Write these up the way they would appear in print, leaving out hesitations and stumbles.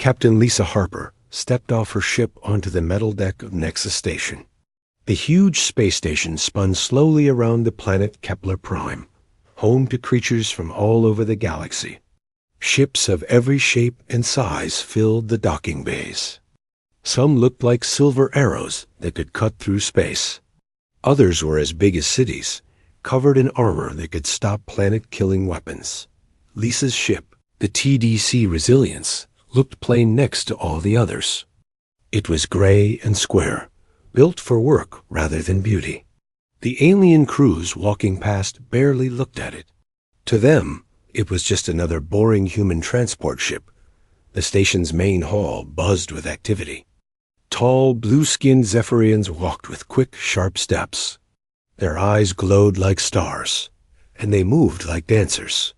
Captain Lisa Harper stepped off her ship onto the metal deck of Nexus Station. The huge space station spun slowly around the planet Kepler Prime, home to creatures from all over the galaxy. Ships of every shape and size filled the docking bays. Some looked like silver arrows that could cut through space. Others were as big as cities, covered in armor that could stop planet-killing weapons. Lisa's ship, the TDC Resilience, looked plain next to all the others. It was gray and square, built for work rather than beauty. The alien crews walking past barely looked at it. To them, it was just another boring human transport ship. The station's main hall buzzed with activity. Tall, blue-skinned Zephyrians walked with quick, sharp steps. Their eyes glowed like stars, and they moved like dancers.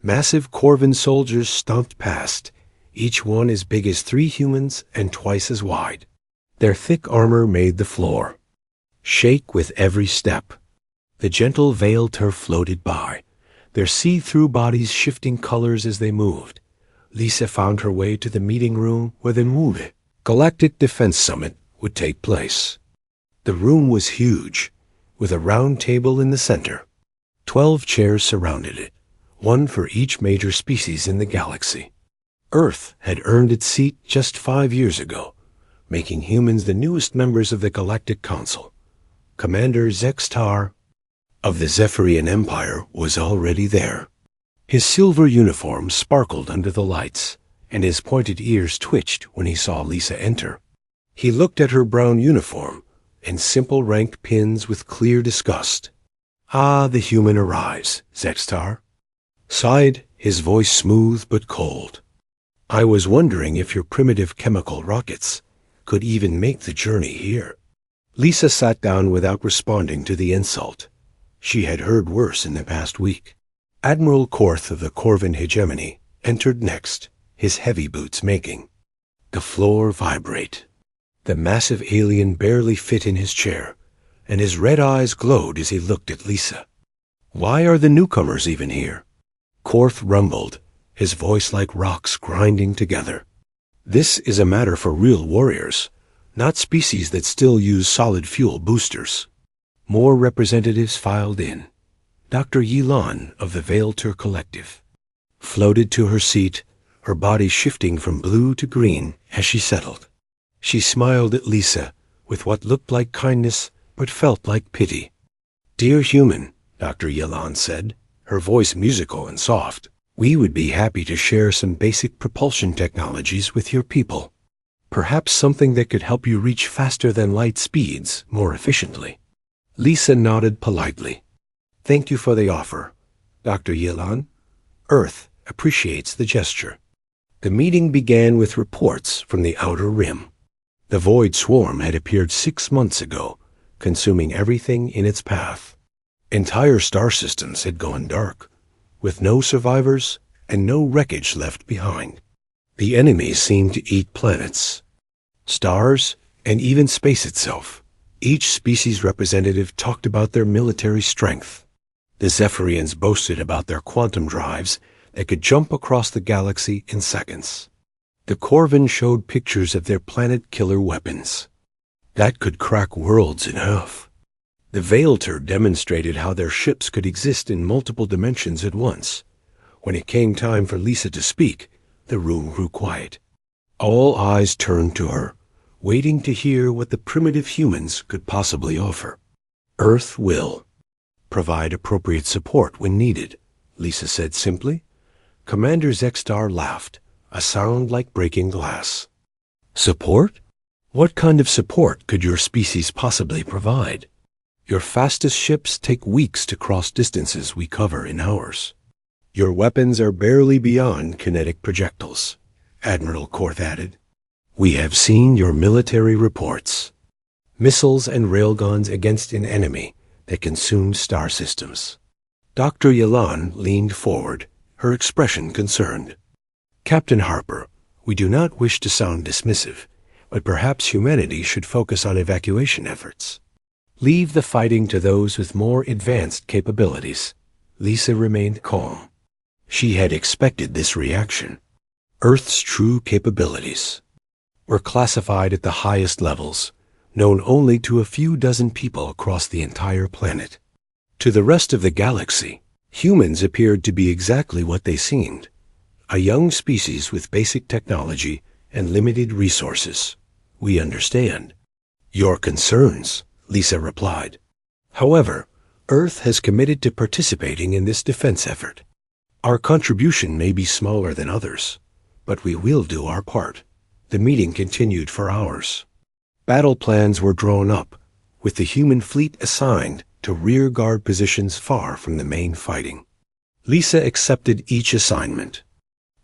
Massive Corvan soldiers stomped past, each one as big as 3 humans and twice as wide. Their thick armor made the floor shake with every step. The gentle veiled turf floated by, their see-through bodies shifting colors as they moved. Lisa found her way to the meeting room where the MUVE, Galactic Defense Summit, would take place. The room was huge, with a round table in the center. 12 chairs surrounded it, one for each major species in the galaxy. Earth had earned its seat just 5 years ago, making humans the newest members of the Galactic Council. Commander Zextar of the Zephyrian Empire was already there. His silver uniform sparkled under the lights, and his pointed ears twitched when he saw Lisa enter. He looked at her brown uniform and simple rank pins with clear disgust. "Ah, the human arrives," Zextar sighed, his voice smooth but cold. "I was wondering if your primitive chemical rockets could even make the journey here." Lisa sat down without responding to the insult. She had heard worse in the past week. Admiral Korth of the Corvan hegemony entered next, his heavy boots making the floor vibrate. The massive alien barely fit in his chair, and his red eyes glowed as he looked at Lisa. "Why are the newcomers even here?" Korth rumbled, his voice like rocks grinding together. "This is a matter for real warriors, not species that still use solid fuel boosters." More representatives filed in. Dr. Yilan of the Veilter Collective floated to her seat, her body shifting from blue to green as she settled. She smiled at Lisa with what looked like kindness but felt like pity. "Dear human," Dr. Yilan said, her voice musical and soft, "we would be happy to share some basic propulsion technologies with your people. Perhaps something that could help you reach faster than light speeds more efficiently." Lisa nodded politely. "Thank you for the offer, Dr. Yilan. Earth appreciates the gesture." The meeting began with reports from the Outer Rim. The Void Swarm had appeared 6 months ago, consuming everything in its path. Entire star systems had gone dark, with no survivors and no wreckage left behind. The enemy seemed to eat planets, stars, and even space itself. Each species representative talked about their military strength. The Zephyrians boasted about their quantum drives that could jump across the galaxy in seconds. The Corvan showed pictures of their planet-killer weapons that could crack worlds in half. The Veilter demonstrated how their ships could exist in multiple dimensions at once. When it came time for Lisa to speak, the room grew quiet. All eyes turned to her, waiting to hear what the primitive humans could possibly offer. "Earth will provide appropriate support when needed," Lisa said simply. Commander Zextar laughed, a sound like breaking glass. "Support? What kind of support could your species possibly provide? Your fastest ships take weeks to cross distances we cover in hours. Your weapons are barely beyond kinetic projectiles," Admiral Korth added. "We have seen your military reports. Missiles and railguns against an enemy that consumed star systems." Dr. Yilan leaned forward, her expression concerned. "Captain Harper, we do not wish to sound dismissive, but perhaps humanity should focus on evacuation efforts. Leave the fighting to those with more advanced capabilities." Lisa remained calm. She had expected this reaction. Earth's true capabilities were classified at the highest levels, known only to a few dozen people across the entire planet. To the rest of the galaxy, humans appeared to be exactly what they seemed, a young species with basic technology and limited resources. We understand your concerns, Lisa replied. However, Earth has committed to participating in this defense effort. Our contribution may be smaller than others, but we will do our part. The meeting continued for hours. Battle plans were drawn up, with the human fleet assigned to rear-guard positions far from the main fighting. Lisa accepted each assignment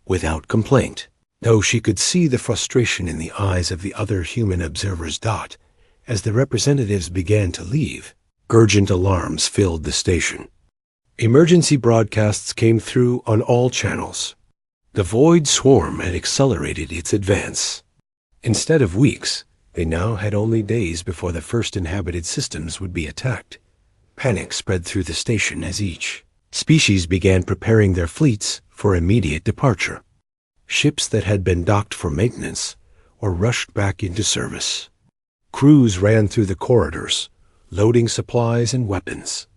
without complaint, though she could see the frustration in the eyes of the other human observers. As the representatives began to leave, urgent alarms filled the station. Emergency broadcasts came through on all channels. The Void Swarm had accelerated its advance. Instead of weeks, they now had only days before the first inhabited systems would be attacked. Panic spread through the station as each species began preparing their fleets for immediate departure. Ships that had been docked for maintenance or rushed back into service. Crews ran through the corridors, loading supplies and weapons.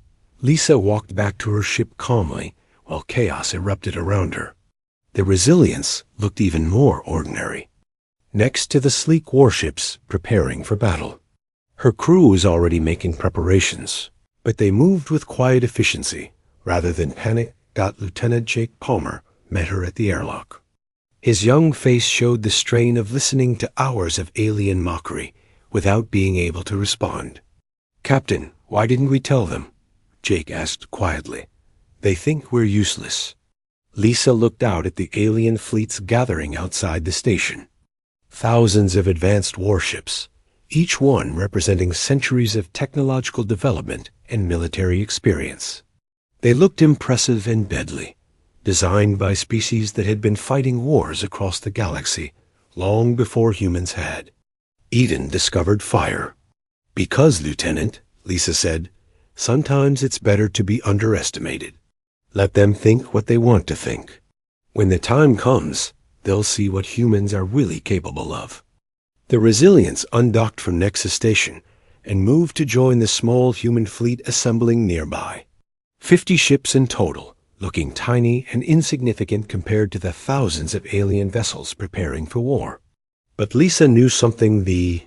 Lisa walked back to her ship calmly while chaos erupted around her. The Resilience looked even more ordinary, next to the sleek warships preparing for battle. Her crew was already making preparations, but they moved with quiet efficiency rather than panic. Lieutenant Jake Palmer met her at the airlock. His young face showed the strain of listening to hours of alien mockery without being able to respond. "Captain, why didn't we tell them?" Jake asked quietly. "They think we're useless." Lisa looked out at the alien fleets gathering outside the station. Thousands of advanced warships, each one representing centuries of technological development and military experience. They looked impressive and deadly, designed by species that had been fighting wars across the galaxy long before humans had. Eden discovered fire. "Because, Lieutenant," Lisa said, "sometimes it's better to be underestimated. Let them think what they want to think. When the time comes, they'll see what humans are really capable of." The Resilience undocked from Nexus Station and moved to join the small human fleet assembling nearby. 50 ships in total, looking tiny and insignificant compared to the thousands of alien vessels preparing for war. But Lisa knew something the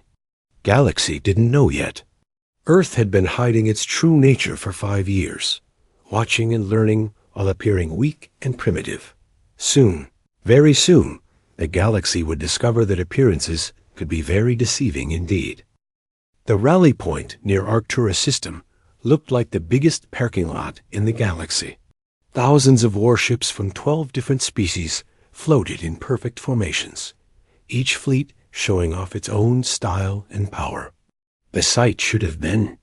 galaxy didn't know yet. Earth had been hiding its true nature for 5 years, watching and learning while appearing weak and primitive. Soon, very soon, the galaxy would discover that appearances could be very deceiving indeed. The rally point near Arcturus system looked like the biggest parking lot in the galaxy. Thousands of warships from 12 different species floated in perfect formations, each fleet showing off its own style and power. The sight should have been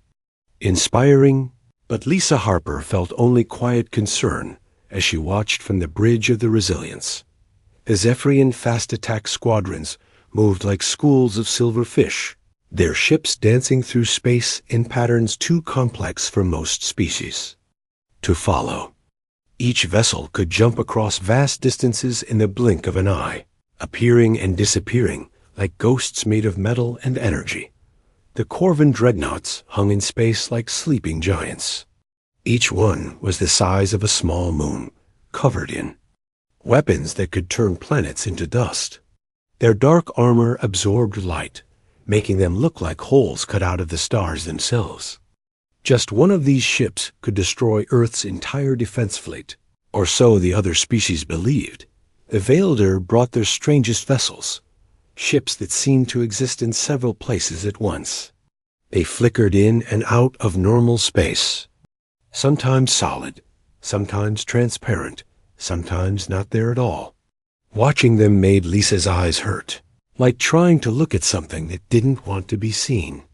inspiring, but Lisa Harper felt only quiet concern as she watched from the bridge of the Resilience. The Zephyrian fast attack squadrons moved like schools of silver fish, their ships dancing through space in patterns too complex for most species to follow. Each vessel could jump across vast distances in the blink of an eye, appearing and disappearing like ghosts made of metal and energy. The Corvin dreadnoughts hung in space like sleeping giants. Each one was the size of a small moon, covered in weapons that could turn planets into dust. Their dark armor absorbed light, making them look like holes cut out of the stars themselves. Just one of these ships could destroy Earth's entire defense fleet, or so the other species believed. The Vailder brought their strangest vessels, ships that seemed to exist in several places at once. They flickered in and out of normal space, sometimes solid, sometimes transparent, sometimes not there at all. Watching them made Lisa's eyes hurt, like trying to look at something that didn't want to be seen.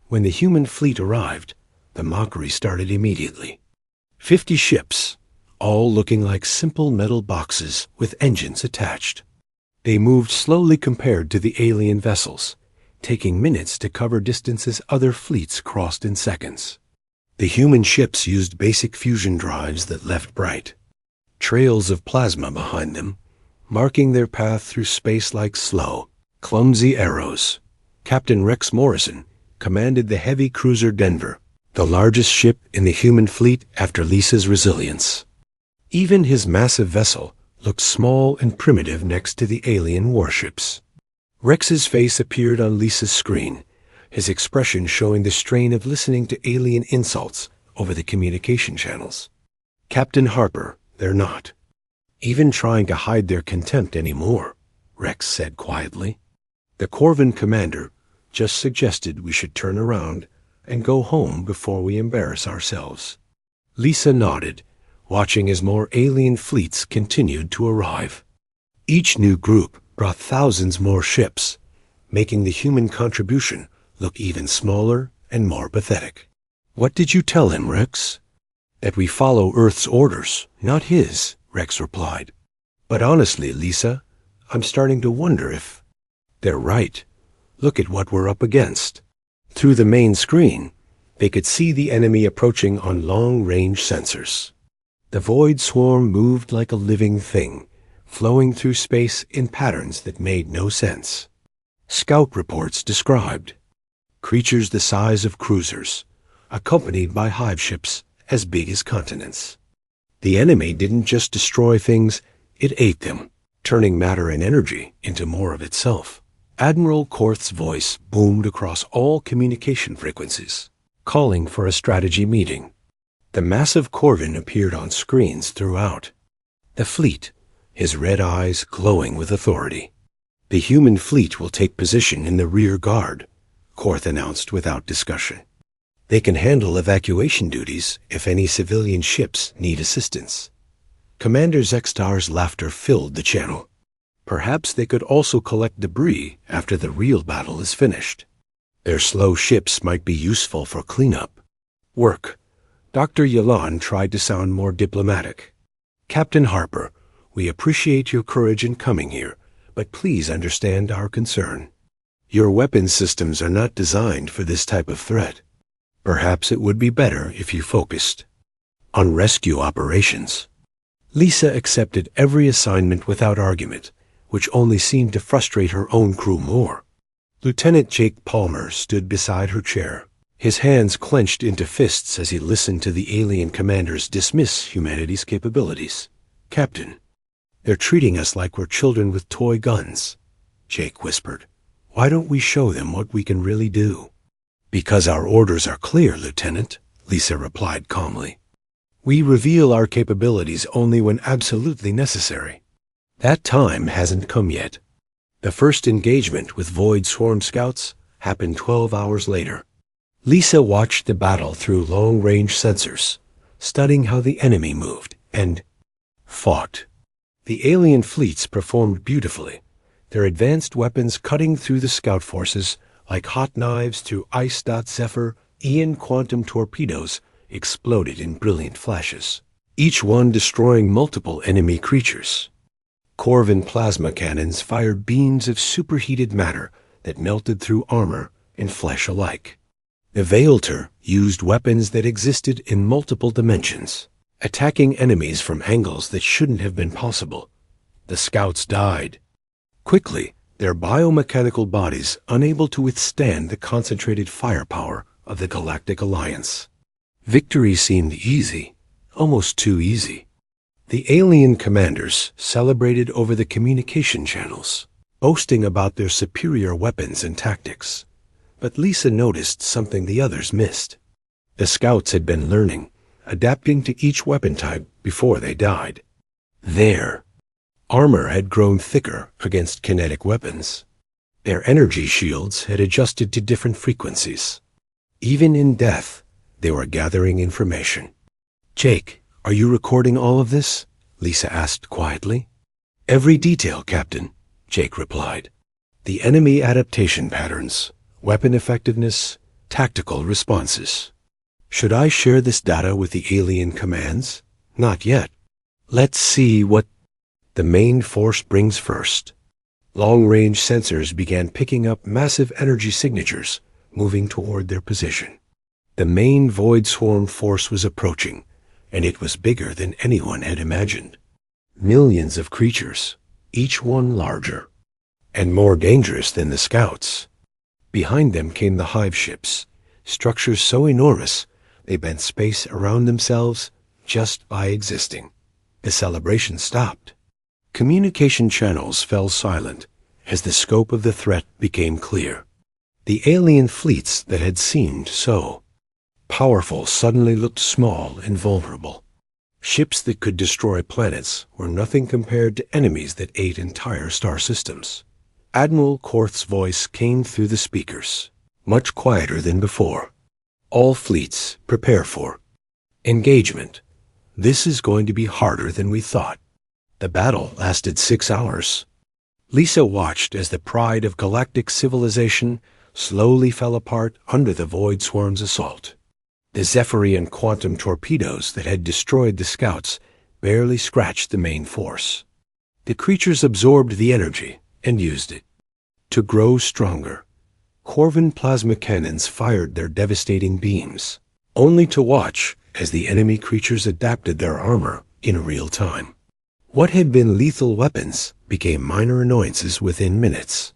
When the human fleet arrived, the mockery started immediately. 50 ships, all looking like simple metal boxes with engines attached. They moved slowly compared to the alien vessels, taking minutes to cover distances other fleets crossed in seconds. The human ships used basic fusion drives that left bright trails of plasma behind them, marking their path through space like slow, clumsy arrows. Captain Rex Morrison commanded the heavy cruiser Denver, the largest ship in the human fleet after Lisa's resilience. Even his massive vessel looked small and primitive next to the alien warships. Rex's face appeared on Lisa's screen, his expression showing the strain of listening to alien insults over the communication channels. Captain Harper, they're not even trying to hide their contempt anymore, Rex said quietly. The Corvin commander just suggested we should turn around and go home before we embarrass ourselves. Lisa nodded, watching as more alien fleets continued to arrive. Each new group brought thousands more ships, making the human contribution look even smaller and more pathetic. What did you tell him, Rex? That we follow Earth's orders, not his, Rex replied. But honestly, Lisa, I'm starting to wonder if they're right. Look at what we're up against. Through the main screen, they could see the enemy approaching on long-range sensors. The void swarm moved like a living thing, flowing through space in patterns that made no sense. Scout reports described creatures the size of cruisers, accompanied by hive ships as big as continents. The enemy didn't just destroy things, it ate them, turning matter and energy into more of itself. Admiral Korth's voice boomed across all communication frequencies, calling for a strategy meeting. The massive Corvin appeared on screens throughout. The fleet, his red eyes glowing with authority. The human fleet will take position in the rear guard, Korth announced without discussion. They can handle evacuation duties if any civilian ships need assistance. Commander Zextar's laughter filled the channel. Perhaps they could also collect debris after the real battle is finished. Their slow ships might be useful for cleanup. Work. Dr. Yalan tried to sound more diplomatic. Captain Harper, we appreciate your courage in coming here, but please understand our concern. Your weapons systems are not designed for this type of threat. Perhaps it would be better if you focused on rescue operations. Lisa accepted every assignment without argument, which only seemed to frustrate her own crew more. Lieutenant Jake Palmer stood beside her chair, his hands clenched into fists as he listened to the alien commanders dismiss humanity's capabilities. Captain, they're treating us like we're children with toy guns, Jake whispered. Why don't we show them what we can really do? Because our orders are clear, Lieutenant, Lisa replied calmly. We reveal our capabilities only when absolutely necessary. That time hasn't come yet. The first engagement with Void Swarm Scouts happened 12 hours later. Lisa watched the battle through long-range sensors, studying how the enemy moved and fought. The alien fleets performed beautifully, their advanced weapons cutting through the scout forces like hot knives through ice. Zephyr, Ian quantum torpedoes exploded in brilliant flashes, each one destroying multiple enemy creatures. Corvin plasma cannons fired beams of superheated matter that melted through armor and flesh alike. The Veilter used weapons that existed in multiple dimensions, attacking enemies from angles that shouldn't have been possible. The scouts died quickly, their biomechanical bodies unable to withstand the concentrated firepower of the Galactic Alliance. Victory seemed easy, almost too easy. The alien commanders celebrated over the communication channels, boasting about their superior weapons and tactics. But Lisa noticed something the others missed. The scouts had been learning, adapting to each weapon type before they died. Their armor had grown thicker against kinetic weapons. Their energy shields had adjusted to different frequencies. Even in death, they were gathering information. Jake, are you recording all of this? Lisa asked quietly. Every detail, Captain, Jake replied. The enemy adaptation patterns, weapon effectiveness, tactical responses. Should I share this data with the alien commands? Not yet. Let's see what the main force brings first. Long-range sensors began picking up massive energy signatures, moving toward their position. The main Void Swarm force was approaching, and it was bigger than anyone had imagined. Millions of creatures, each one larger and more dangerous than the scouts. Behind them came the hive ships, structures so enormous they bent space around themselves just by existing. The celebration stopped. Communication channels fell silent as the scope of the threat became clear. The alien fleets that had seemed so powerful suddenly looked small and vulnerable. Ships that could destroy planets were nothing compared to enemies that ate entire star systems. Admiral Korth's voice came through the speakers, much quieter than before. All fleets, prepare for engagement. This is going to be harder than we thought. The battle lasted 6 hours. Lisa watched as the pride of galactic civilization slowly fell apart under the Void Swarm's assault. The Zephyrian quantum torpedoes that had destroyed the scouts barely scratched the main force. The creatures absorbed the energy and used it to grow stronger. Corvin plasma cannons fired their devastating beams, only to watch as the enemy creatures adapted their armor in real time. What had been lethal weapons became minor annoyances within minutes.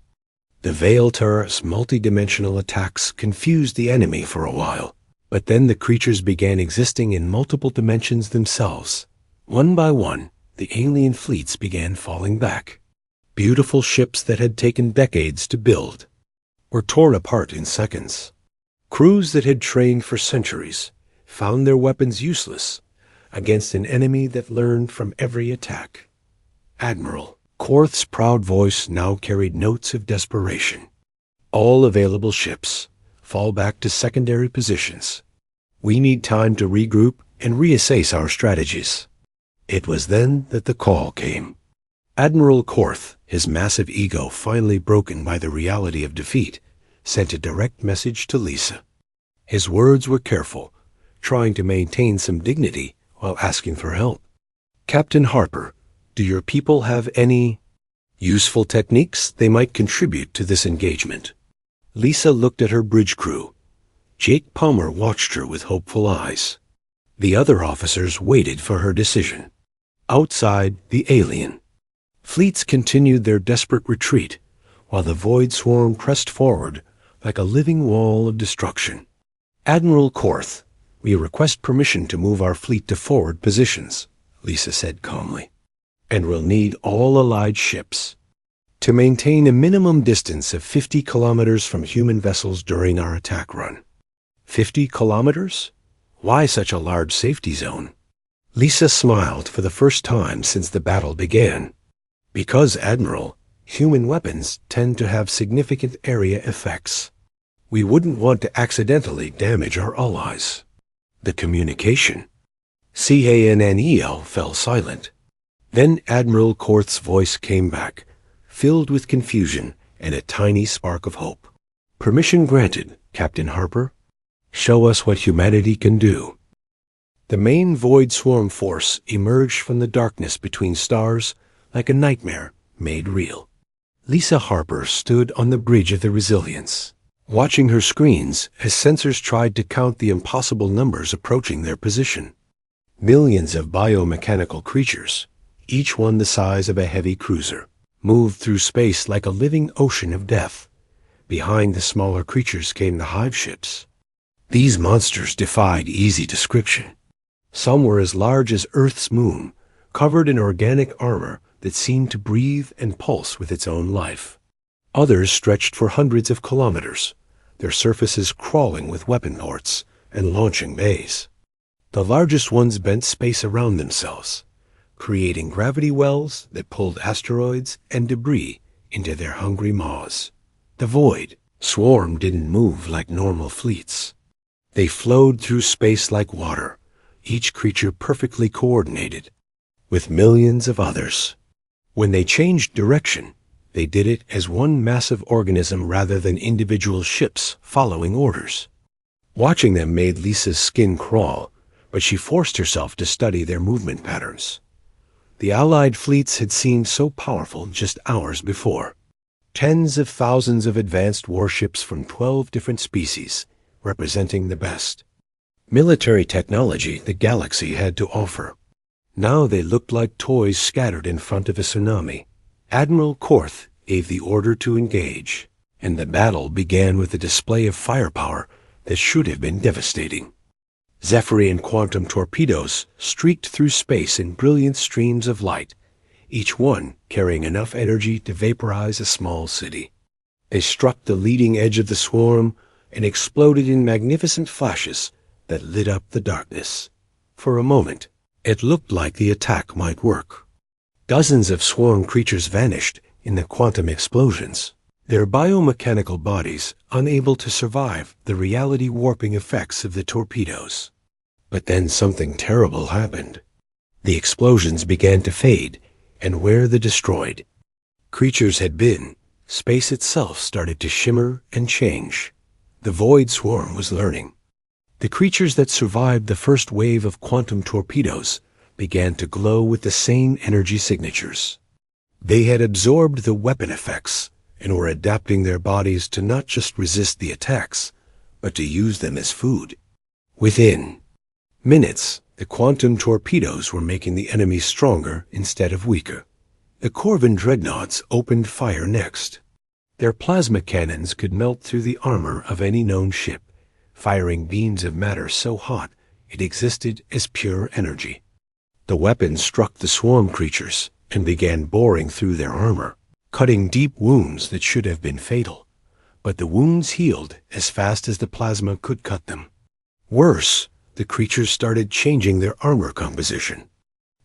The Veil Turret's multidimensional attacks confused the enemy for a while, but then the creatures began existing in multiple dimensions themselves. One by one, the alien fleets began falling back. Beautiful ships that had taken decades to build were torn apart in seconds. Crews that had trained for centuries found their weapons useless against an enemy that learned from every attack. Admiral Korth's proud voice now carried notes of desperation. All available ships, fall back to secondary positions. We need time to regroup and reassess our strategies. It was then that the call came. Admiral Korth, his massive ego finally broken by the reality of defeat, sent a direct message to Lisa. His words were careful, trying to maintain some dignity while asking for help. Captain Harper, do your people have any useful techniques they might contribute to this engagement? Lisa looked at her bridge crew. Jake Palmer watched her with hopeful eyes. The other officers waited for her decision. Outside, the alien fleets continued their desperate retreat, while the Void Swarm pressed forward like a living wall of destruction. Admiral Korth, we request permission to move our fleet to forward positions, Lisa said calmly, and we'll need all allied ships to maintain a minimum distance of 50 kilometers from human vessels during our attack run. 50 kilometers? Why such a large safety zone? Lisa smiled for the first time since the battle began. Because, Admiral, human weapons tend to have significant area effects. We wouldn't want to accidentally damage our allies. The communication. CANNEL fell silent. Then Admiral Korth's voice came back, filled with confusion and a tiny spark of hope. Permission granted, Captain Harper. Show us what humanity can do. The main Void Swarm force emerged from the darkness between stars like a nightmare made real. Lisa Harper stood on the bridge of the Resilience, watching her screens as sensors tried to count the impossible numbers approaching their position. Millions of biomechanical creatures, each one the size of a heavy cruiser, moved through space like a living ocean of death. Behind the smaller creatures came the hive ships. These monsters defied easy description. Some were as large as Earth's moon, covered in organic armor that seemed to breathe and pulse with its own life. Others stretched for hundreds of kilometers, their surfaces crawling with weapon ports and launching bays. The largest ones bent space around themselves, creating gravity wells that pulled asteroids and debris into their hungry maws. The Void Swarm didn't move like normal fleets. They flowed through space like water, each creature perfectly coordinated, with millions of others. When they changed direction, they did it as one massive organism rather than individual ships following orders. Watching them made Lisa's skin crawl, but she forced herself to study their movement patterns. The Allied fleets had seemed so powerful just hours before. Tens of thousands of advanced warships from 12 different species, representing the best military technology the galaxy had to offer. Now they looked like toys scattered in front of a tsunami, Admiral Korth gave the order to engage, and the battle began with a display of firepower that should have been devastating. Zephyrian quantum torpedoes streaked through space in brilliant streams of light, each one carrying enough energy to vaporize a small city. They struck the leading edge of the swarm and exploded in magnificent flashes that lit up the darkness. For a moment, it looked like the attack might work. Dozens of swarm creatures vanished in the quantum explosions, their biomechanical bodies unable to survive the reality warping effects of the torpedoes. But then something terrible happened. The explosions began to fade, and where the destroyed creatures had been, space itself started to shimmer and change. The void swarm was learning. The creatures that survived the first wave of quantum torpedoes began to glow with the same energy signatures. They had absorbed the weapon effects and were adapting their bodies to not just resist the attacks, but to use them as food. Within minutes, the quantum torpedoes were making the enemy stronger instead of weaker. The Corvin dreadnoughts opened fire next. Their plasma cannons could melt through the armor of any known ship, firing beams of matter so hot it existed as pure energy. The weapons struck the swarm creatures and began boring through their armor, cutting deep wounds that should have been fatal. But the wounds healed as fast as the plasma could cut them. Worse, the creatures started changing their armor composition.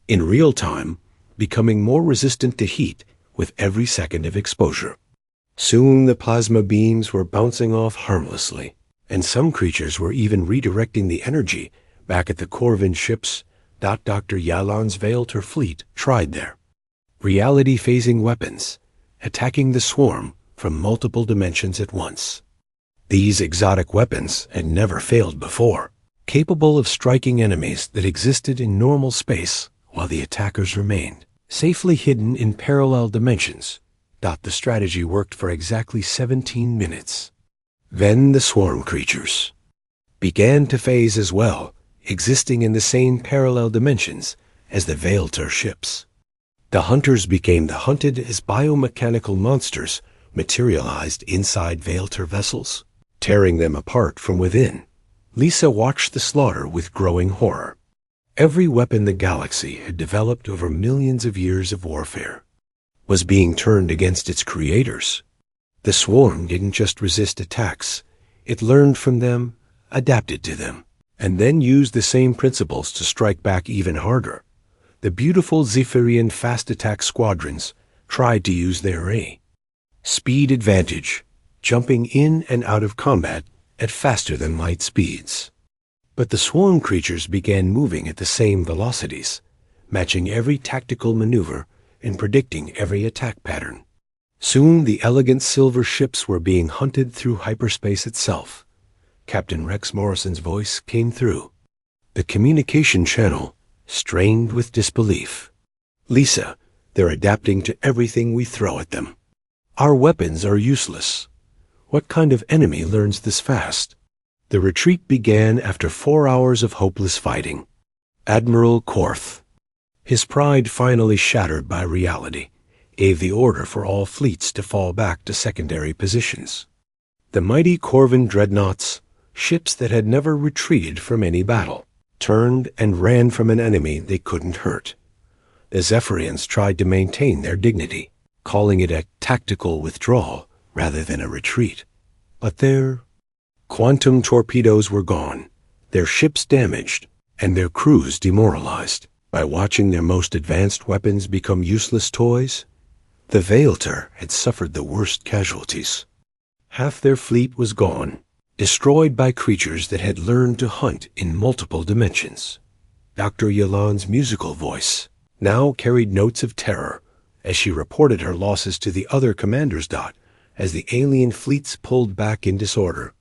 In real time, becoming more resistant to heat with every second of exposure. Soon the plasma beams were bouncing off harmlessly, and some creatures were even redirecting the energy back at the Corvin ships. Dr. Yalan's Veilter fleet tried there. Reality-phasing weapons, attacking the swarm from multiple dimensions at once. These exotic weapons had never failed before, capable of striking enemies that existed in normal space while the attackers remained safely hidden in parallel dimensions. The strategy worked for exactly 17 minutes. Then the swarm creatures began to phase as well, existing in the same parallel dimensions as the Veilter ships. The hunters became the hunted as biomechanical monsters materialized inside Veilter vessels, tearing them apart from within. Lisa watched the slaughter with growing horror. Every weapon the galaxy had developed over millions of years of warfare was being turned against its creators. The swarm didn't just resist attacks. It learned from them, adapted to them, and then used the same principles to strike back even harder. The beautiful Zephyrian fast attack squadrons tried to use their speed advantage, jumping in and out of combat at faster than light speeds. But the swarm creatures began moving at the same velocities, matching every tactical maneuver and predicting every attack pattern. Soon the elegant silver ships were being hunted through hyperspace itself. Captain Rex Morrison's voice came through the communication channel, strained with disbelief. "Lisa, they're adapting to everything we throw at them. Our weapons are useless. What kind of enemy learns this fast?" The retreat began after 4 hours of hopeless fighting. Admiral Korth, his pride finally shattered by reality, gave the order for all fleets to fall back to secondary positions. The mighty Corvin dreadnoughts, ships that had never retreated from any battle, turned and ran from an enemy they couldn't hurt. The Zephyrians tried to maintain their dignity, calling it a tactical withdrawal rather than a retreat. But their quantum torpedoes were gone, their ships damaged, and their crews demoralized. By watching their most advanced weapons become useless toys, the Veilter had suffered the worst casualties. Half their fleet was gone, destroyed by creatures that had learned to hunt in multiple dimensions. Dr. Yalan's musical voice now carried notes of terror as she reported her losses to the other commanders. As the alien fleets pulled back in disorder,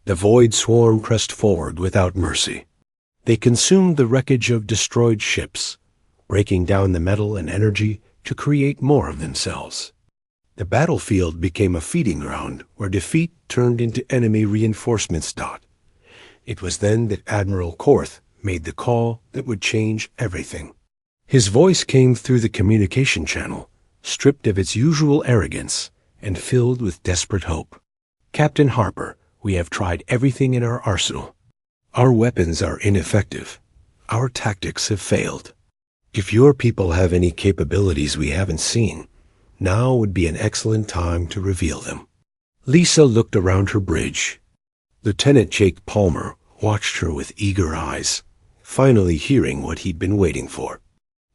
the void swarm pressed forward without mercy. They consumed the wreckage of destroyed ships, breaking down the metal and energy to create more of themselves. The battlefield became a feeding ground where defeat turned into enemy reinforcements. It was then that Admiral Korth made the call that would change everything. His voice came through the communication channel, stripped of its usual arrogance and filled with desperate hope. "Captain Harper, we have tried everything in our arsenal. Our weapons are ineffective. Our tactics have failed. If your people have any capabilities we haven't seen, now would be an excellent time to reveal them." Lisa looked around her bridge. Lieutenant Jake Palmer watched her with eager eyes, finally hearing what he'd been waiting for.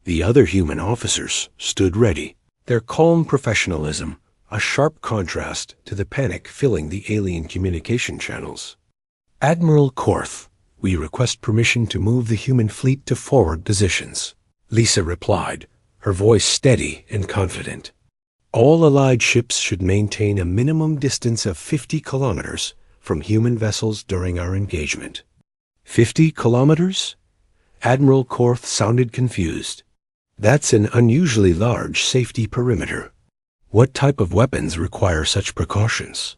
The other human officers stood ready, their calm professionalism a sharp contrast to the panic filling the alien communication channels. "Admiral Korth, we request permission to move the human fleet to forward positions," Lisa replied, her voice steady and confident. "All Allied ships should maintain a minimum distance of 50 kilometers from human vessels during our engagement." 50 kilometers? Admiral Korth sounded confused. That's an unusually large safety perimeter. What type of weapons require such precautions?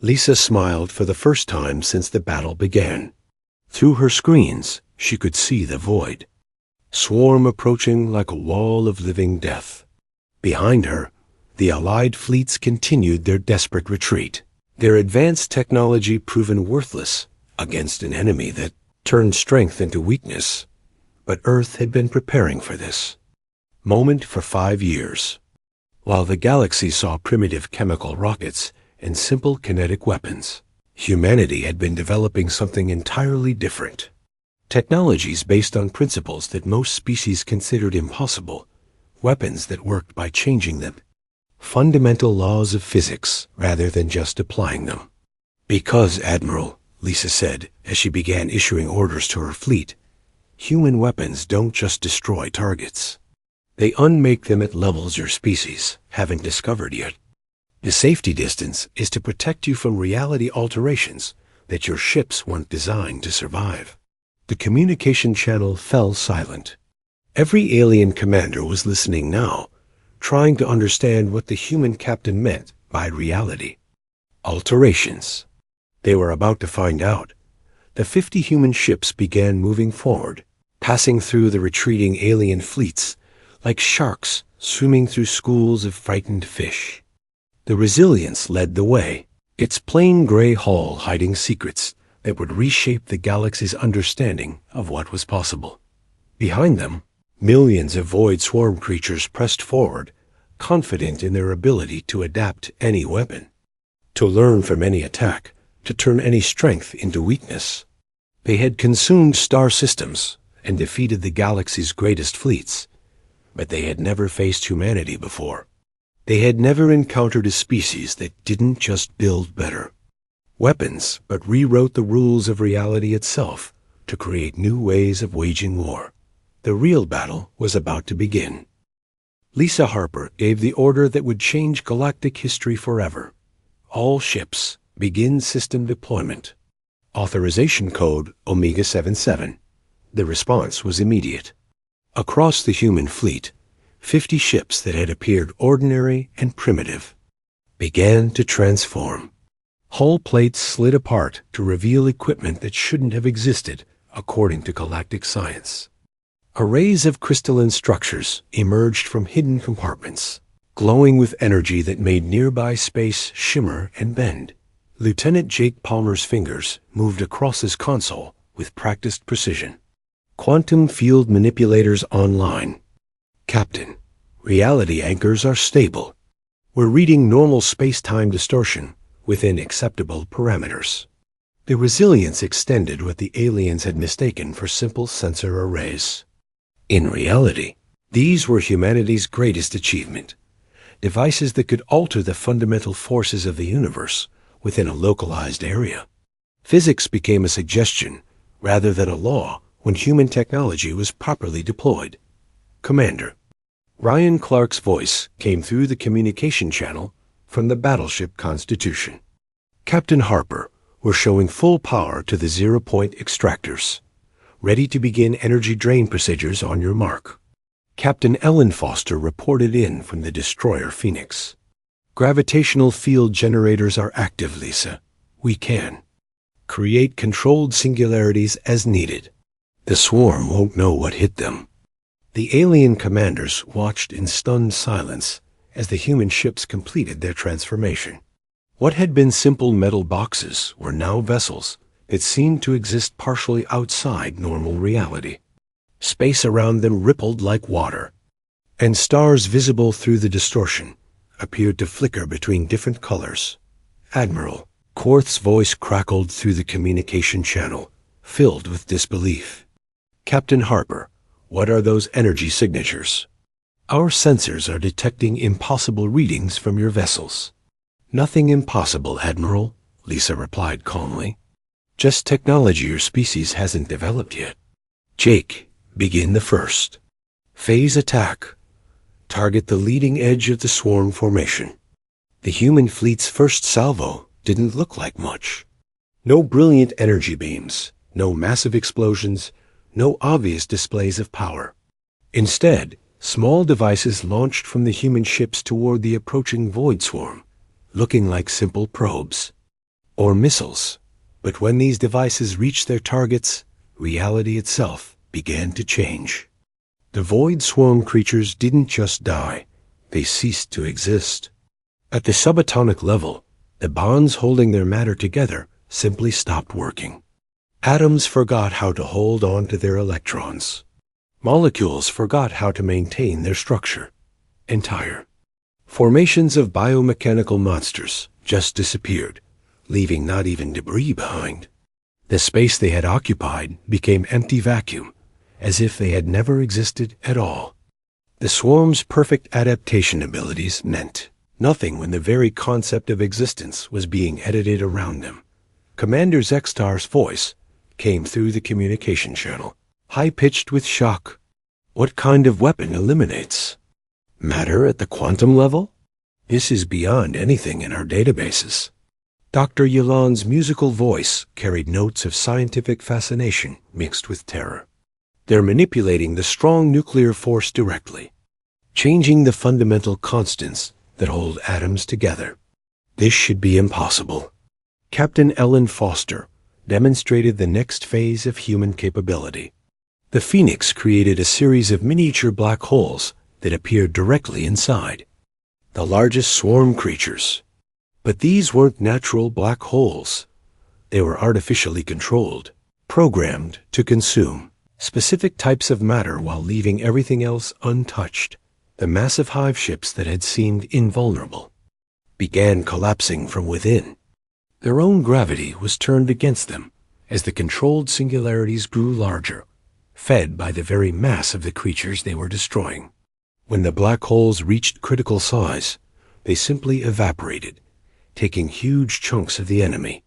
Lisa smiled for the first time since the battle began. Through her screens, she could see the void. Swarm approaching like a wall of living death. Behind her, the Allied fleets continued their desperate retreat, their advanced technology proven worthless against an enemy that turned strength into weakness. But Earth had been preparing for this moment for 5 years. While the galaxy saw primitive chemical rockets and simple kinetic weapons, humanity had been developing something entirely different. Technologies based on principles that most species considered impossible, weapons that worked by changing them. Fundamental laws of physics rather than just applying them. "Because, Admiral," Lisa said as she began issuing orders to her fleet, "human weapons don't just destroy targets. They unmake them at levels your species haven't discovered yet. The safety distance is to protect you from reality alterations that your ships weren't designed to survive." The communication channel fell silent. Every alien commander was listening now, trying to understand what the human captain meant by reality. Alterations. They were about to find out. The 50 human ships began moving forward, passing through the retreating alien fleets like sharks swimming through schools of frightened fish. The Resilience led the way, its plain gray hull hiding secrets that would reshape the galaxy's understanding of what was possible. Behind them, millions of void swarm creatures pressed forward, confident in their ability to adapt any weapon, to learn from any attack, to turn any strength into weakness. They had consumed star systems and defeated the galaxy's greatest fleets, but they had never faced humanity before. They had never encountered a species that didn't just build better weapons, but rewrote the rules of reality itself to create new ways of waging war. The real battle was about to begin. Lisa Harper gave the order that would change galactic history forever. All ships, begin system deployment. Authorization code Omega 77. The response was immediate. Across the human fleet, 50 ships that had appeared ordinary and primitive began to transform. Hull plates slid apart to reveal equipment that shouldn't have existed, according to galactic science. Arrays of crystalline structures emerged from hidden compartments, glowing with energy that made nearby space shimmer and bend. Lieutenant Jake Palmer's fingers moved across his console with practiced precision. Quantum field manipulators online. "Captain, reality anchors are stable. We're reading normal space-time distortion within acceptable parameters." The Resilience extended what the aliens had mistaken for simple sensor arrays. In reality, these were humanity's greatest achievement. Devices that could alter the fundamental forces of the universe within a localized area. Physics became a suggestion rather than a law when human technology was properly deployed. "Commander." Ryan Clark's voice came through the communication channel from the battleship Constitution. "Captain Harper, we're showing full power to the zero-point extractors. Ready to begin energy drain procedures on your mark." Captain Ellen Foster reported in from the destroyer Phoenix. "Gravitational field generators are active, Lisa. We can create controlled singularities as needed. The swarm won't know what hit them." The alien commanders watched in stunned silence as the human ships completed their transformation. What had been simple metal boxes were now vessels that seemed to exist partially outside normal reality. Space around them rippled like water, and stars visible through the distortion appeared to flicker between different colors. "Admiral," Quarth's voice crackled through the communication channel, filled with disbelief. "Captain Harper, what are those energy signatures?" "Our sensors are detecting impossible readings from your vessels." "Nothing impossible, Admiral," Lisa replied calmly. "Just technology your species hasn't developed yet." "Jake, begin the first phase attack. Target the leading edge of the swarm formation." The human fleet's first salvo didn't look like much. No brilliant energy beams, no massive explosions, no obvious displays of power. Instead, small devices launched from the human ships toward the approaching void swarm, looking like simple probes or missiles. But when these devices reached their targets, reality itself began to change. The void swarm creatures didn't just die, they ceased to exist. At the subatomic level, the bonds holding their matter together simply stopped working. Atoms forgot how to hold on to their electrons. Molecules forgot how to maintain their structure. Entire formations of biomechanical monsters just disappeared, leaving not even debris behind. The space they had occupied became empty vacuum, as if they had never existed at all. The swarm's perfect adaptation abilities meant nothing when the very concept of existence was being edited around them. Commander Zextar's voice came through the communication channel, high-pitched with shock. "What kind of weapon eliminates matter at the quantum level? This is beyond anything in our databases." Dr. Yulon's musical voice carried notes of scientific fascination mixed with terror. "They're manipulating the strong nuclear force directly, changing the fundamental constants that hold atoms together. This should be impossible." Captain Ellen Foster demonstrated the next phase of human capability. The Phoenix created a series of miniature black holes that appeared directly inside. The largest swarm creatures. But these weren't natural black holes. They were artificially controlled, programmed to consume specific types of matter while leaving everything else untouched. The massive hive ships that had seemed invulnerable began collapsing from within. Their own gravity was turned against them as the controlled singularities grew larger, fed by the very mass of the creatures they were destroying. When the black holes reached critical size, they simply evaporated, taking huge chunks of the enemy.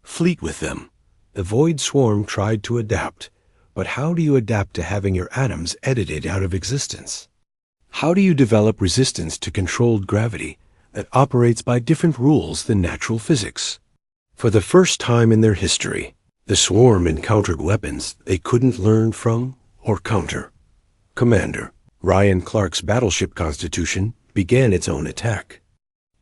Fleet with them, the void swarm tried to adapt. But how do you adapt to having your atoms edited out of existence? How do you develop resistance to controlled gravity that operates by different rules than natural physics? For the first time in their history, the swarm encountered weapons they couldn't learn from or counter. Commander Ryan Clark's battleship Constitution began its own attack.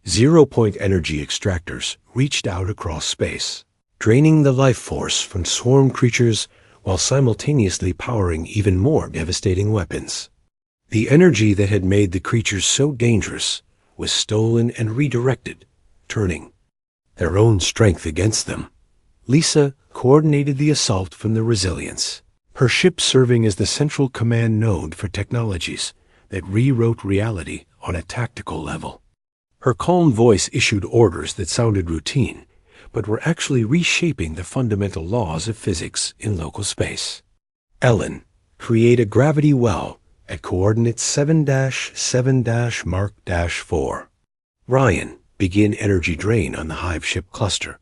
Zero-point energy extractors reached out across space, draining the life force from swarm creatures while simultaneously powering even more devastating weapons. The energy that had made the creatures so dangerous was stolen and redirected, turning their own strength against them. Lisa coordinated the assault from the Resilience, her ship serving as the central command node for technologies that rewrote reality on a tactical level. Her calm voice issued orders that sounded routine, but were actually reshaping the fundamental laws of physics in local space. Ellen, create a gravity well at coordinates 7-7-Mark-4. Ryan, begin energy drain on the hive ship cluster.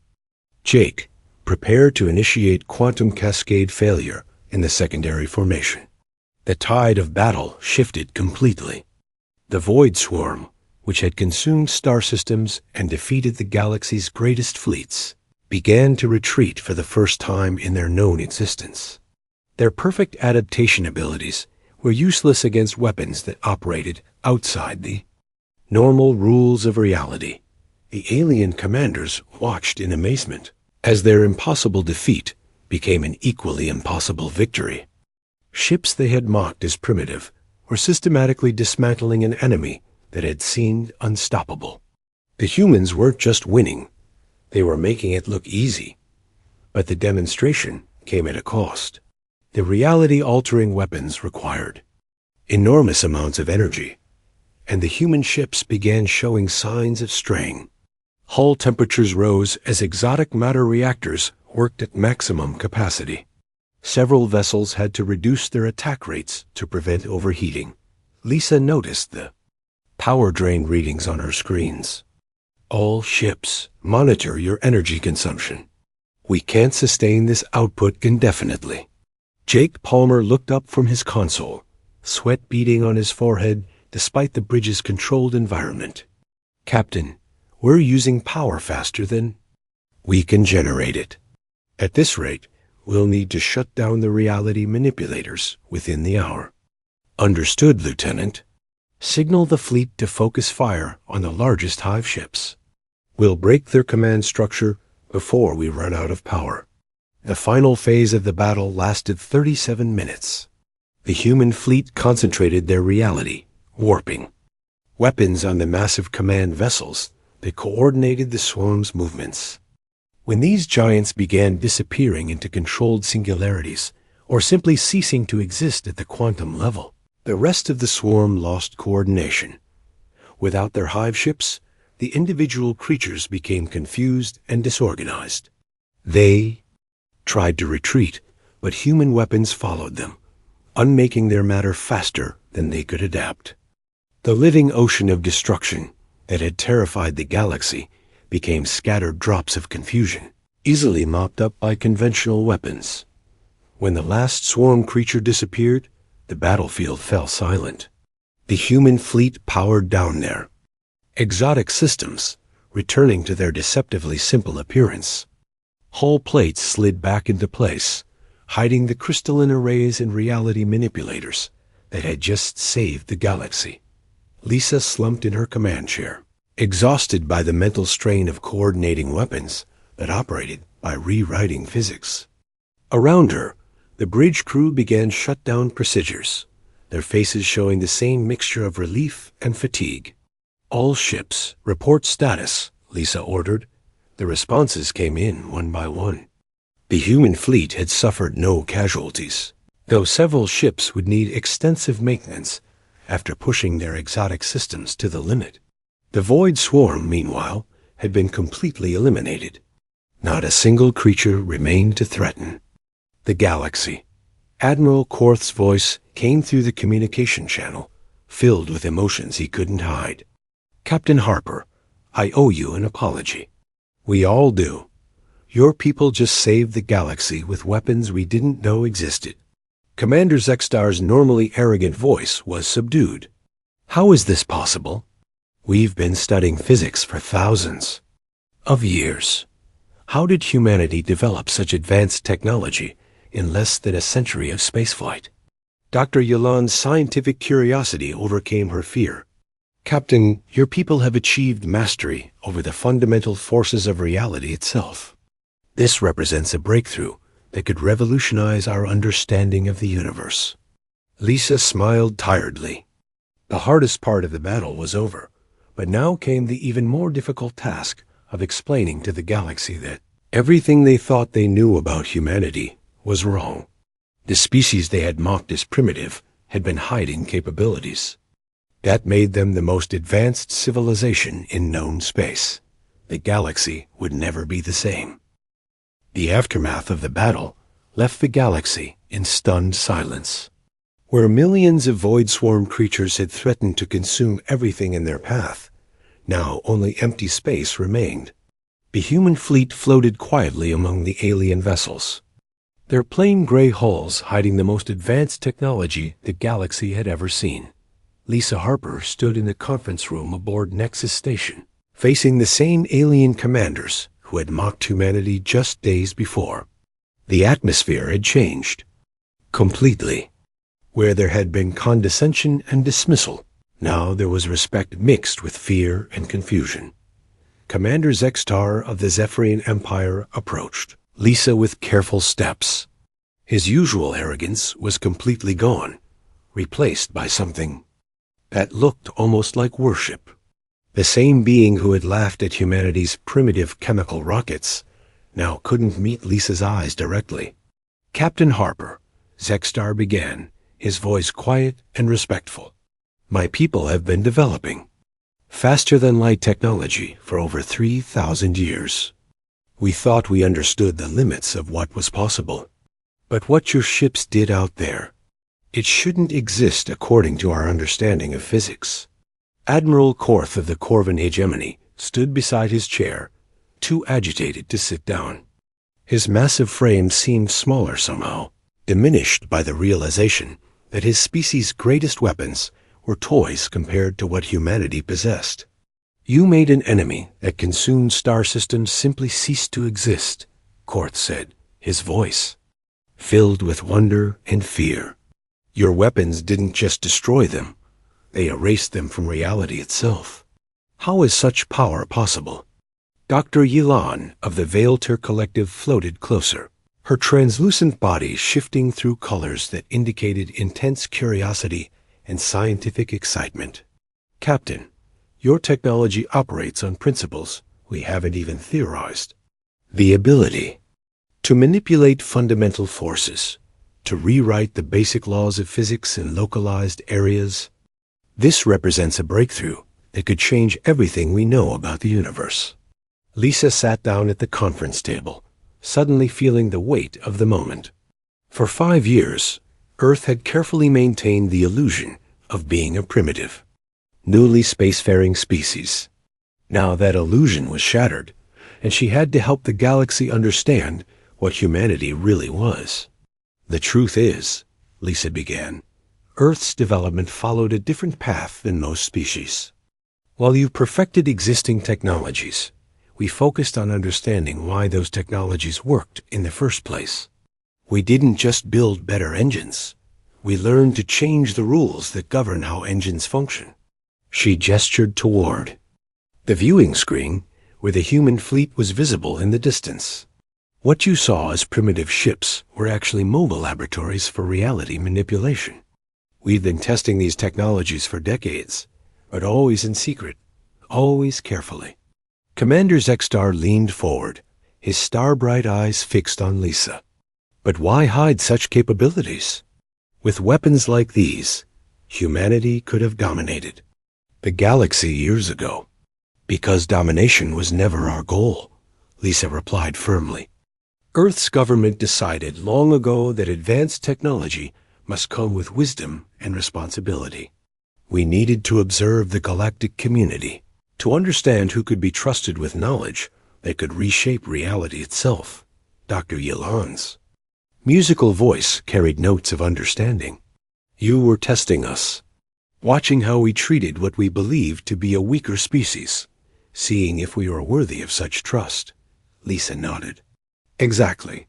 Jake, prepare to initiate quantum cascade failure in the secondary formation. The tide of battle shifted completely. The void swarm, which had consumed star systems and defeated the galaxy's greatest fleets, began to retreat for the first time in their known existence. Their perfect adaptation abilities were useless against weapons that operated outside the normal rules of reality. The alien commanders watched in amazement as their impossible defeat became an equally impossible victory. Ships they had mocked as primitive were systematically dismantling an enemy that had seemed unstoppable. The humans weren't just winning, they were making it look easy. But the demonstration came at a cost. The reality-altering weapons required enormous amounts of energy, and the human ships began showing signs of straying. Hull temperatures rose as exotic matter reactors worked at maximum capacity. Several vessels had to reduce their attack rates to prevent overheating. Lisa noticed the power drain readings on her screens. All ships, monitor your energy consumption. We can't sustain this output indefinitely. Jake Palmer looked up from his console, sweat beading on his forehead despite the bridge's controlled environment. Captain, we're using power faster than we can generate it. At this rate, we'll need to shut down the reality manipulators within the hour. Understood, Lieutenant. Signal the fleet to focus fire on the largest hive ships. We'll break their command structure before we run out of power. The final phase of the battle lasted 37 minutes. The human fleet concentrated their reality, warping. Weapons on the massive command vessels, they coordinated the swarm's movements. When these giants began disappearing into controlled singularities, or simply ceasing to exist at the quantum level, the rest of the swarm lost coordination. Without their hive ships, the individual creatures became confused and disorganized. They tried to retreat, but human weapons followed them, unmaking their matter faster than they could adapt. The living ocean of destruction that had terrified the galaxy became scattered drops of confusion, easily mopped up by conventional weapons. When the last swarm creature disappeared, the battlefield fell silent. The human fleet powered down there, exotic systems returning to their deceptively simple appearance. Hull plates slid back into place, hiding the crystalline arrays and reality manipulators that had just saved the galaxy. Lisa slumped in her command chair, exhausted by the mental strain of coordinating weapons that operated by rewriting physics. Around her, the bridge crew began shutdown procedures, their faces showing the same mixture of relief and fatigue. All ships, report status, Lisa ordered. The responses came in one by one. The human fleet had suffered no casualties, though several ships would need extensive maintenance after pushing their exotic systems to the limit. The void swarm, meanwhile, had been completely eliminated. Not a single creature remained to threaten. The galaxy. Admiral Korth's voice came through the communication channel, filled with emotions he couldn't hide. Captain Harper, I owe you an apology. We all do. Your people just saved the galaxy with weapons we didn't know existed. Commander Zextar's normally arrogant voice was subdued. How is this possible? We've been studying physics for thousands of years. How did humanity develop such advanced technology in less than a century of spaceflight? Dr. Yolande's scientific curiosity overcame her fear. Captain, your people have achieved mastery over the fundamental forces of reality itself. This represents a breakthrough that could revolutionize our understanding of the universe. Lisa smiled tiredly. The hardest part of the battle was over, but now came the even more difficult task of explaining to the galaxy that everything they thought they knew about humanity was wrong. The species they had mocked as primitive had been hiding capabilities. That made them the most advanced civilization in known space. The galaxy would never be the same. The aftermath of the battle left the galaxy in stunned silence. Where millions of void swarm creatures had threatened to consume everything in their path, now only empty space remained. The human fleet floated quietly among the alien vessels, their plain gray hulls hiding the most advanced technology the galaxy had ever seen. Lisa Harper stood in the conference room aboard Nexus Station, facing the same alien commanders who had mocked humanity just days before. The atmosphere had changed completely. Where there had been condescension and dismissal, now there was respect mixed with fear and confusion. Commander Zextar of the Zephyrian Empire approached Lisa with careful steps. His usual arrogance was completely gone, replaced by something that looked almost like worship. The same being who had laughed at humanity's primitive chemical rockets now couldn't meet Lisa's eyes directly. "Captain Harper," Zexstar began, his voice quiet and respectful. "My people have been developing faster-than-light technology for over 3,000 years. We thought we understood the limits of what was possible. But what your ships did out there, it shouldn't exist according to our understanding of physics." Admiral Korth of the Corvin Hegemony stood beside his chair, too agitated to sit down. His massive frame seemed smaller somehow, diminished by the realization that his species' greatest weapons were toys compared to what humanity possessed. "You made an enemy that consumed star systems simply cease to exist," Korth said, his voice filled with wonder and fear. "Your weapons didn't just destroy them, they erased them from reality itself. How is such power possible?" Dr. Yilan of the Veilter Collective floated closer, her translucent body shifting through colors that indicated intense curiosity and scientific excitement. "Captain, your technology operates on principles we haven't even theorized. The ability to manipulate fundamental forces, to rewrite the basic laws of physics in localized areas. This represents a breakthrough that could change everything we know about the universe." Lisa sat down at the conference table, suddenly feeling the weight of the moment. For 5 years, Earth had carefully maintained the illusion of being a primitive, newly spacefaring species. Now that illusion was shattered, and she had to help the galaxy understand what humanity really was. "The truth is," Lisa began, "Earth's development followed a different path than most species. While you've perfected existing technologies, we focused on understanding why those technologies worked in the first place. We didn't just build better engines. We learned to change the rules that govern how engines function." She gestured toward the viewing screen where the human fleet was visible in the distance. "What you saw as primitive ships were actually mobile laboratories for reality manipulation. We've been testing these technologies for decades, but always in secret, always carefully." Commander Zexstar leaned forward, his star-bright eyes fixed on Lisa. "But why hide such capabilities? With weapons like these, humanity could have dominated the galaxy years ago." "Because domination was never our goal," Lisa replied firmly. "Earth's government decided long ago that advanced technology must come with wisdom and responsibility. We needed to observe the galactic community, to understand who could be trusted with knowledge that could reshape reality itself." Dr. Yilan's musical voice carried notes of understanding. "You were testing us, watching how we treated what we believed to be a weaker species, seeing if we were worthy of such trust." Lisa nodded. "Exactly.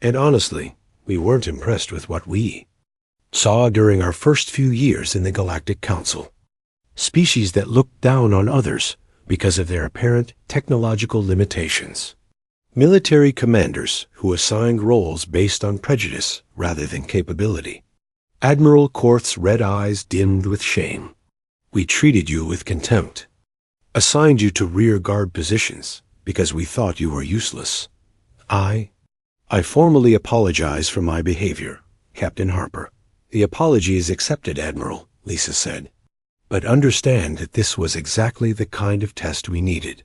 And honestly, we weren't impressed with what we saw during our first few years in the Galactic Council. Species that looked down on others because of their apparent technological limitations. Military commanders who assigned roles based on prejudice rather than capability." Admiral Korth's red eyes dimmed with shame. "We treated you with contempt, assigned you to rear guard positions because we thought you were useless. I formally apologize for my behavior, Captain Harper." "The apology is accepted, Admiral," Lisa said. "But understand that this was exactly the kind of test we needed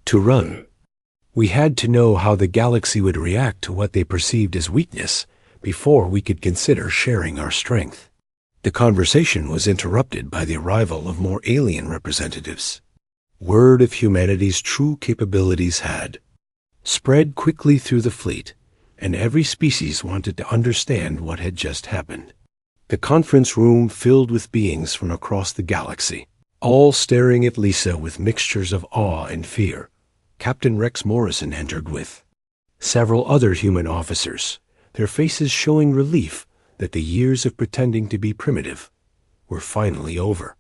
to run. We had to know how the galaxy would react to what they perceived as weakness before we could consider sharing our strength." The conversation was interrupted by the arrival of more alien representatives. Word of humanity's true capabilities had spread quickly through the fleet, and every species wanted to understand what had just happened. The conference room filled with beings from across the galaxy, all staring at Lisa with mixtures of awe and fear. Captain Rex Morrison entered with several other human officers, their faces showing relief that the years of pretending to be primitive were finally over.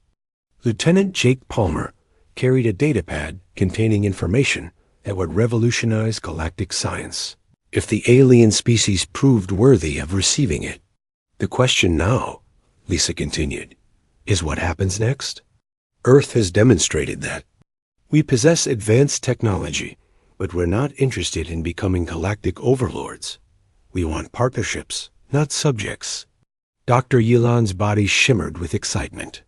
Lieutenant Jake Palmer carried a datapad containing information that would revolutionize galactic science, if the alien species proved worthy of receiving it. "The question now," Lisa continued, is what happens next. Earth has demonstrated that. We possess advanced technology, but we're not interested in becoming galactic overlords. We want partnerships, not subjects. Dr. Yilan's body shimmered with excitement.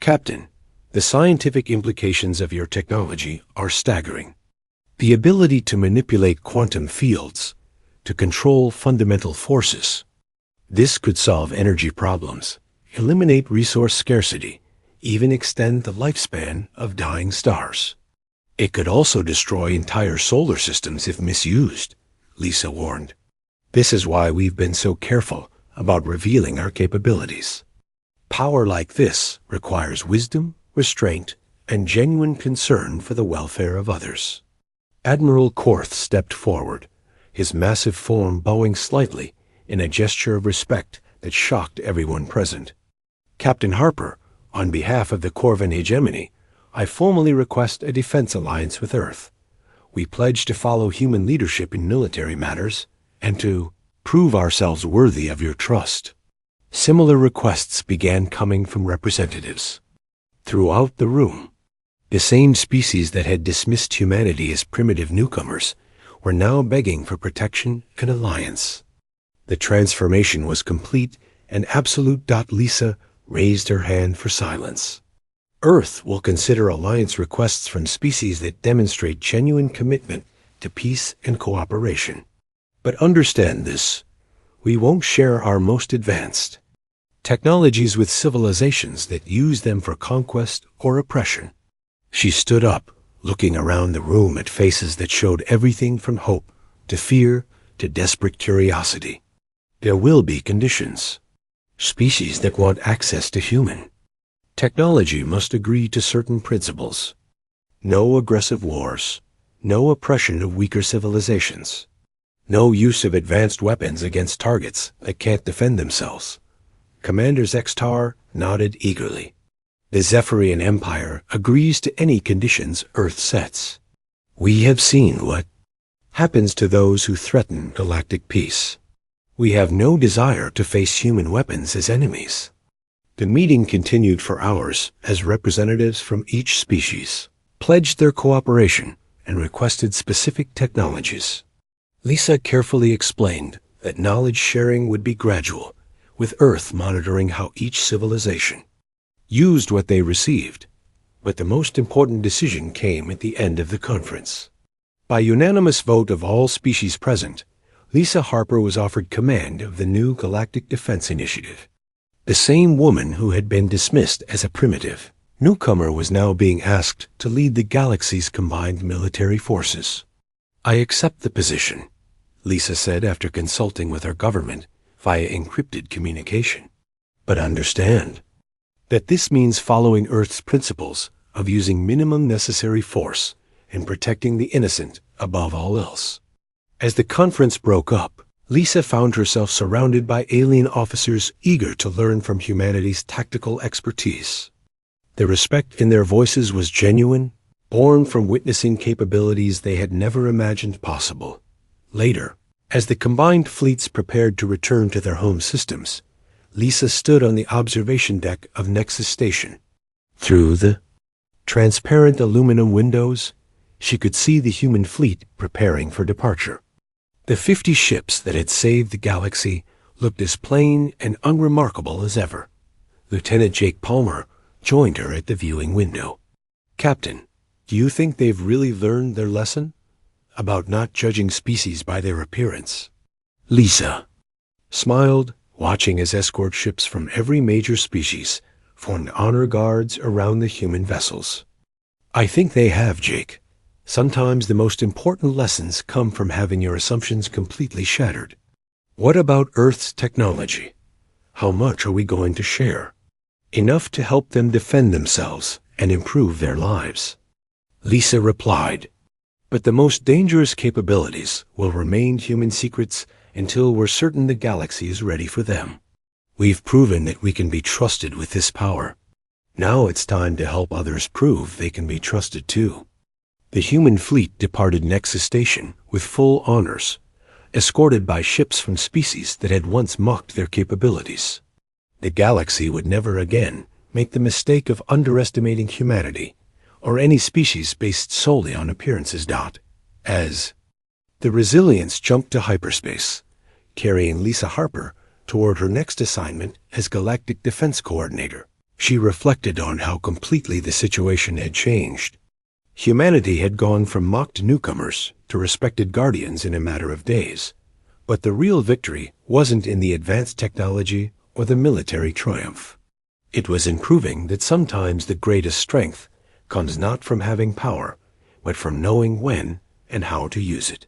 Captain, the scientific implications of your technology are staggering. The ability to manipulate quantum fields, to control fundamental forces. This could solve energy problems, eliminate resource scarcity, even extend the lifespan of dying stars. It could also destroy entire solar systems if misused, Lisa warned. This is why we've been so careful about revealing our capabilities. Power like this requires wisdom, restraint, and genuine concern for the welfare of others. Admiral Korth stepped forward, his massive form bowing slightly in a gesture of respect that shocked everyone present. Captain Harper, on behalf of the Corvan hegemony, I formally request a defense alliance with Earth. We pledge to follow human leadership in military matters and to prove ourselves worthy of your trust. Similar requests began coming from representatives. Throughout the room, the same species that had dismissed humanity as primitive newcomers were now begging for protection and alliance. The transformation was complete, and Absolute. Lisa raised her hand for silence. Earth will consider alliance requests from species that demonstrate genuine commitment to peace and cooperation. But understand this, we won't share our most advanced technologies with civilizations that use them for conquest or oppression. She stood up, looking around the room at faces that showed everything from hope to fear to desperate curiosity. There will be conditions. Species that want access to human technology must agree to certain principles. No aggressive wars, no oppression of weaker civilizations, no use of advanced weapons against targets that can't defend themselves. Commander Zextar nodded eagerly. The Zephyrian Empire agrees to any conditions Earth sets. We have seen what happens to those who threaten galactic peace. We have no desire to face human weapons as enemies. The meeting continued for hours as representatives from each species pledged their cooperation and requested specific technologies. Lisa carefully explained that knowledge sharing would be gradual, with Earth monitoring how each civilization used what they received. But the most important decision came at the end of the conference. By unanimous vote of all species present, Lisa Harper was offered command of the new Galactic Defense Initiative. The same woman who had been dismissed as a primitive newcomer was now being asked to lead the galaxy's combined military forces. I accept the position, Lisa said after consulting with her government via encrypted communication. But understand that this means following Earth's principles of using minimum necessary force and protecting the innocent above all else. As the conference broke up, Lisa found herself surrounded by alien officers eager to learn from humanity's tactical expertise. The respect in their voices was genuine, born from witnessing capabilities they had never imagined possible. Later, as the combined fleets prepared to return to their home systems, Lisa stood on the observation deck of Nexus Station. Through the transparent aluminum windows, she could see the human fleet preparing for departure. The 50 ships that had saved the galaxy looked as plain and unremarkable as ever. Lieutenant Jake Palmer joined her at the viewing window. Captain, do you think they've really learned their lesson about not judging species by their appearance? Lisa smiled, watching as escort ships from every major species formed honor guards around the human vessels. I think they have, Jake. Sometimes the most important lessons come from having your assumptions completely shattered. What about Earth's technology? How much are we going to share? Enough to help them defend themselves and improve their lives. Lisa replied, but the most dangerous capabilities will remain human secrets until we're certain the galaxy is ready for them. We've proven that we can be trusted with this power. Now it's time to help others prove they can be trusted too. The human fleet departed Nexus Station with full honors, escorted by ships from species that had once mocked their capabilities. The galaxy would never again make the mistake of underestimating humanity, or any species based solely on appearances. As the Resilience jumped to hyperspace, carrying Lisa Harper toward her next assignment as Galactic Defense Coordinator, she reflected on how completely the situation had changed. Humanity had gone from mocked newcomers to respected guardians in a matter of days, but the real victory wasn't in the advanced technology or the military triumph. It was in proving that sometimes the greatest strength comes not from having power, but from knowing when and how to use it.